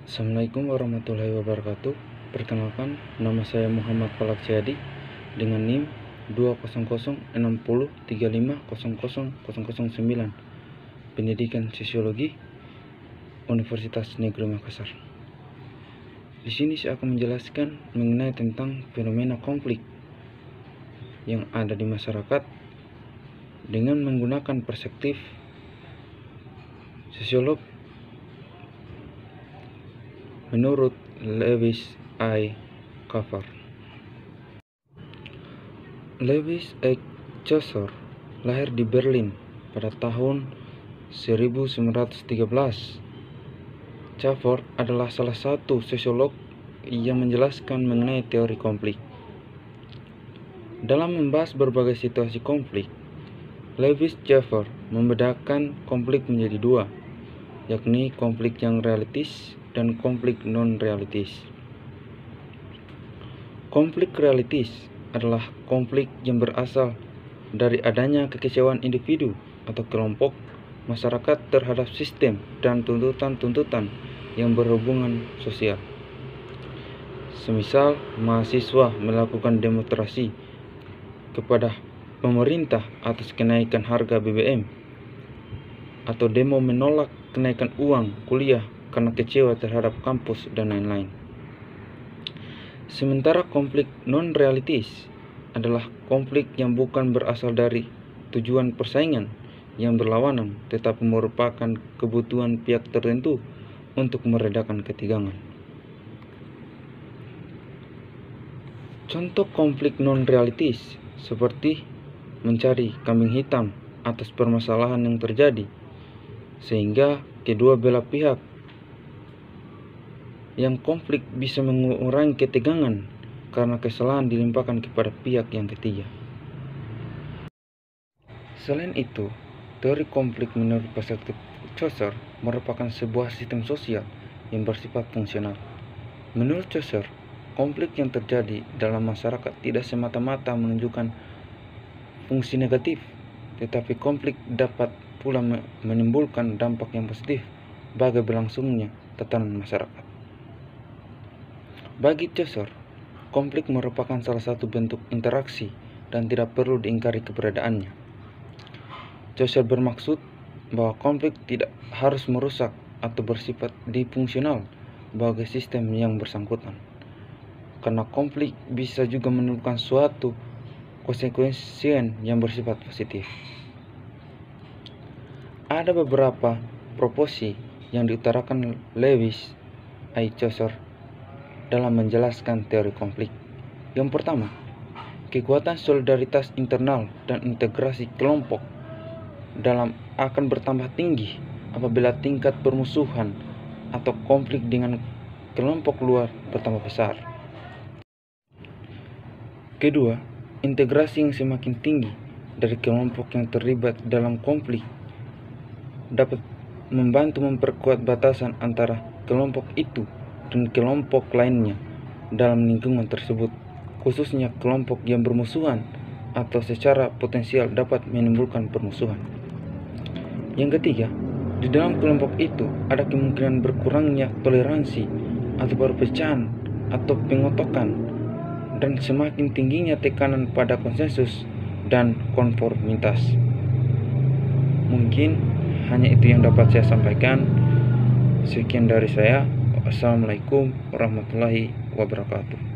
Assalamualaikum warahmatullahi wabarakatuh. Perkenalkan, nama saya Muhammad Falak Syadi dengan NIM 2006003500009, Pendidikan Sosiologi, Universitas Negeri Makassar. Di sini saya akan menjelaskan mengenai tentang fenomena konflik yang ada di masyarakat dengan menggunakan perspektif sosiolog menurut Lewis I. Carver. Lewis A. Chaucer lahir di Berlin pada tahun 1913. Carver adalah salah satu sosiolog yang menjelaskan mengenai teori konflik. Dalam membahas berbagai situasi konflik, Lewis Carver membedakan konflik menjadi dua, yakni konflik yang realistis dan konflik non-realistis. Konflik realistis adalah konflik yang berasal dari adanya kekecewaan individu atau kelompok masyarakat terhadap sistem dan tuntutan-tuntutan yang berhubungan sosial. Semisal mahasiswa melakukan demonstrasi kepada pemerintah atas kenaikan harga BBM, atau demo menolak kenaikan uang kuliah karena kecewa terhadap kampus dan lain-lain. Sementara konflik non-realistis adalah konflik yang bukan berasal dari tujuan persaingan yang berlawanan, tetapi merupakan kebutuhan pihak tertentu untuk meredakan ketegangan. Contoh konflik non-realistis seperti mencari kambing hitam atas permasalahan yang terjadi, sehingga kedua belah pihak yang konflik bisa mengurangi ketegangan karena kesalahan dilimpahkan kepada pihak yang ketiga. Selain itu, teori konflik menurut perspektif Chaucer merupakan sebuah sistem sosial yang bersifat fungsional. Menurut Chaucer, konflik yang terjadi dalam masyarakat tidak semata-mata menunjukkan fungsi negatif, tetapi konflik dapat pula menimbulkan dampak yang positif bagi berlangsungnya tatanan masyarakat. Bagi Chaucer, konflik merupakan salah satu bentuk interaksi dan tidak perlu diingkari keberadaannya. Chaucer bermaksud bahwa konflik tidak harus merusak atau bersifat disfungsional bagi sistem yang bersangkutan, karena konflik bisa juga menimbulkan suatu konsekuensi yang bersifat positif. Ada beberapa proposi yang diutarakan Lewis I. Chaucer dalam menjelaskan teori konflik. Yang pertama, kekuatan solidaritas internal dan integrasi kelompok akan bertambah tinggi apabila tingkat permusuhan atau konflik dengan kelompok luar bertambah besar. Kedua, integrasi yang semakin tinggi dari kelompok yang terlibat dalam konflik dapat membantu memperkuat batasan antara kelompok itu dan kelompok lainnya dalam lingkungan tersebut, khususnya kelompok yang bermusuhan atau secara potensial dapat menimbulkan permusuhan. Yang ketiga, di dalam kelompok itu ada kemungkinan berkurangnya toleransi atau perpecahan atau pengotokan, dan semakin tingginya tekanan pada konsensus dan konformitas. Mungkin hanya itu yang dapat saya sampaikan. Sekian dari saya. Assalamualaikum warahmatullahi wabarakatuh.